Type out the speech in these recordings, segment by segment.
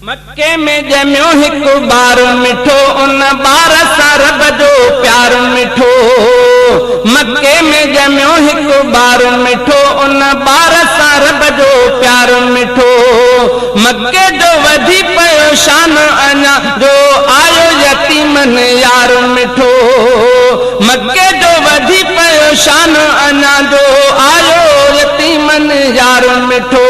मक्के में जमियो हिकु बार मिठो उन बार सां रब जो प्यार मिठो। मक्के में जमियो हिकु बार मिठो उन बार सां रब जो प्यार मिठो। मक्के जो वधी पयो शान अञा जो आयो यतीमन यार मिठो। मक्के जो वधी पयो शान अञा जो आयो यतीमन यार मिठो।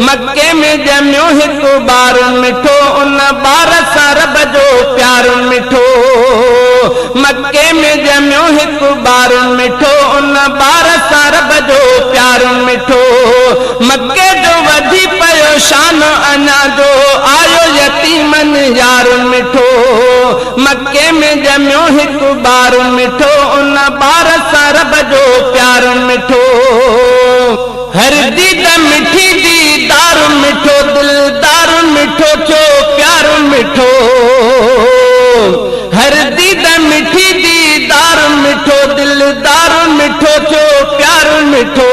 मक्के में जमियो हिकु बार मिठो उन बार सां रब जो प्यार मिठो। मक्के में जमियो हिकु बार मिठो उन बार सां रब जो प्यार मिठो। मक्के जो वधी पयो शान अञा जो आयो यतीमन यार मिठो। मक्के में जमियो हिकु बार मिठो उन बार सां रब जो प्यार मिठो। हर दीद मिठी दीदार मिठो दिलदार मिठो छो प्यार मिठो। हर दीद मिठी दीदार मिठो दिलदार मिठो छो प्यार मिठो।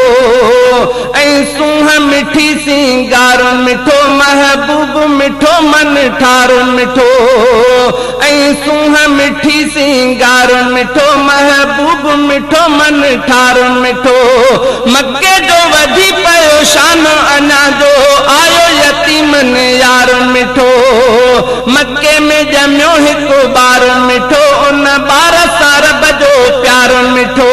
ऐं सूंह मिठी सिंगार मिठो महबूब मिठो मन ठार मिठो। ऐं सूंह मिठी सिंगार मिठो महबूब मिठो मन ठार मिठो। मक्के जो वधी पयो शान अञा जो आयो यतीमन यार मिठो। मक्के में जमियो हिकु बार मिठो उन बार सां रब जो प्यार मिठो।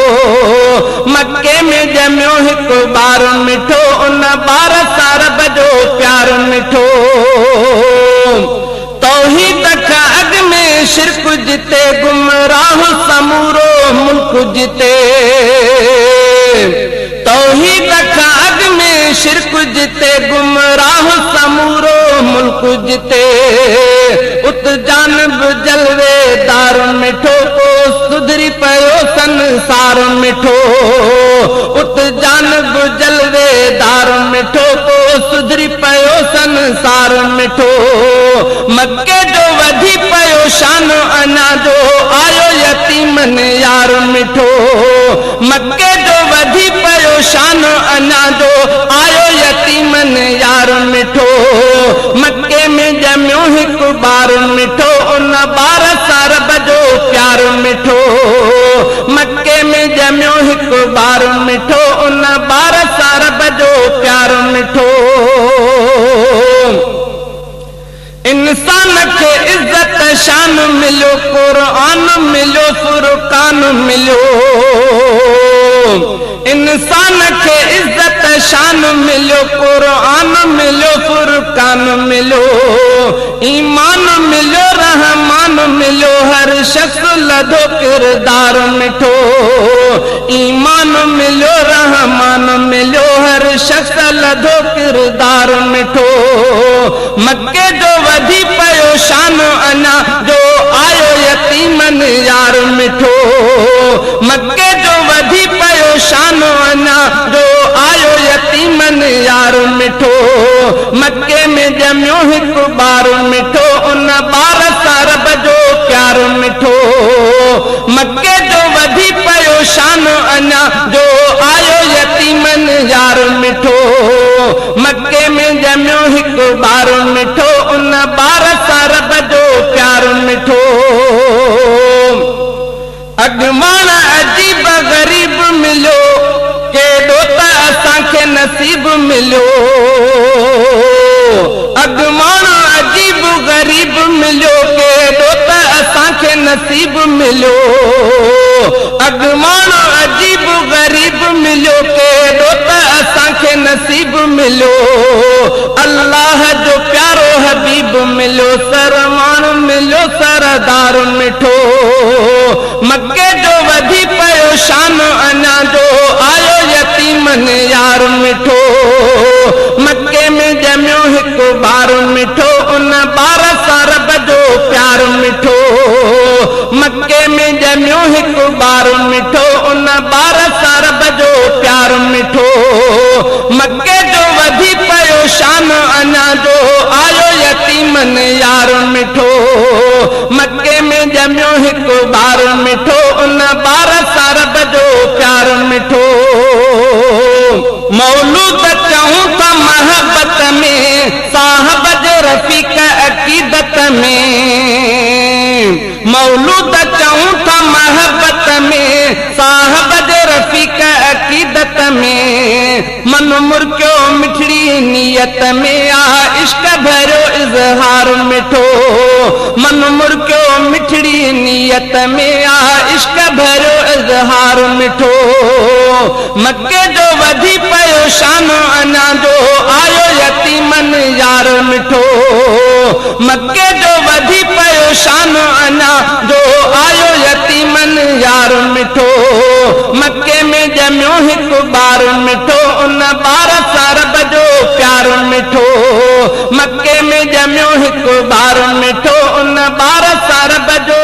मक्के में जमियो हिकु बार मिठो उन बार सां रब जो प्यार मिठो। तौहीद खां अॻु में शिरक जिते गुमराह समूरो मुल्क जिते। तौहीद खां अॻु में शिरक जिते गुमराह समूरो मुल्क जिते। उत जानब जलवेदार मिठो को सुधरी पयो संसार मिठो। उत जानब जलवेदार मिठो को सुधरी पयो संसार मिठो। मक्के जो वधी पयो शान अञा जो आयो यतीमन यार मिठो। मक्के जो वधी पयो शान अञा जो आयो यतीमन यार मिठो। मक्के में जमियो हिकु बार मिठो उन बार सां रब जो प्यार मिठो। मक्के में जमियो हिकु बार मिठो उन बार सां रब जो प्यार मिठो। इंसान खे इज्जत शान मिलियो क़ुरान मिलियो फुरकान मिलियो। इंसान खे इज्जत शान मिलियो क़ुरान मिलियो फुरकान मिलियो। ईमान मिलियो रहमान मिलियो हर शख्स लधो किरदार मिठो। ईमान मिलियो रहमान मिलियो हर शख्स लधो किरदार मिठो। मक्के जो वधी पयो शान अञा जो आयो यतीमन यार मिठो। मक्के जो वधी पयो शान अञा जो आयो यतीमन यार मिठो। मक्के में जमियो हिकु बार मिठो उन बार सां रब जो प्यार मिठो। मक्के जो वधी पयो शान अञा जो आयो यतीमन यार मिठो। मक्के में जमियो हिकु बार मिठो उन बार सां रब जो प्यार मिठो। अगवान अजीब गरीब मिलियो केॾो त असांखे नसीब मिलियो। अगवान अजीब गरीब मिलियो केॾो त असांखे नसीब मिलियो। अगवान अजीब गरीब मिलियो केॾो त असांखे नसीब मिलियो। अल्लाह जो प्यारो हबीब मिलियो सरवान मिलियो सरदार मिठो। मक्के जो वधी पयो शान अञा जो आयो यतीमन यार मिठो। मक्के में जमियो हिकु बार मिठो उन बार सां रब जो प्यार मिठो। मक्के में जमियो हिकु बार मिठो उन बार सां रब जो प्यार मिठो। मक्के जो वधी पयो शान अञा जो आयो यतीमन यार मिठो। मक्के में जमियो हिकु बार मिठो उन बार सां रब जो प्यार मिठो। मौलूद चऊं त महबत में साहब जे में, मौलूद चऊं था महबत में, साहब जे रफीक अकीदत में, मन मुर्कियो मिठड़ी नियत में, आ इश्क भरो इजहार मिठो, मन मुर्कियो मिठड़ी नियत में, आ इश्क भरो इजहार मिठो। मक्के जो वधी पयो शान अना जो आयो यतीमन यार मिठो, मक्के जो वधी पयो शान अना जो आयो यतीमन यार मिठो। मक्के में जमियो हिकु बार मिठो, उन बार सां रब जो प्यार मिठो, मक्के में जमियो हिकु बार मिठो, उन बार सां रब जो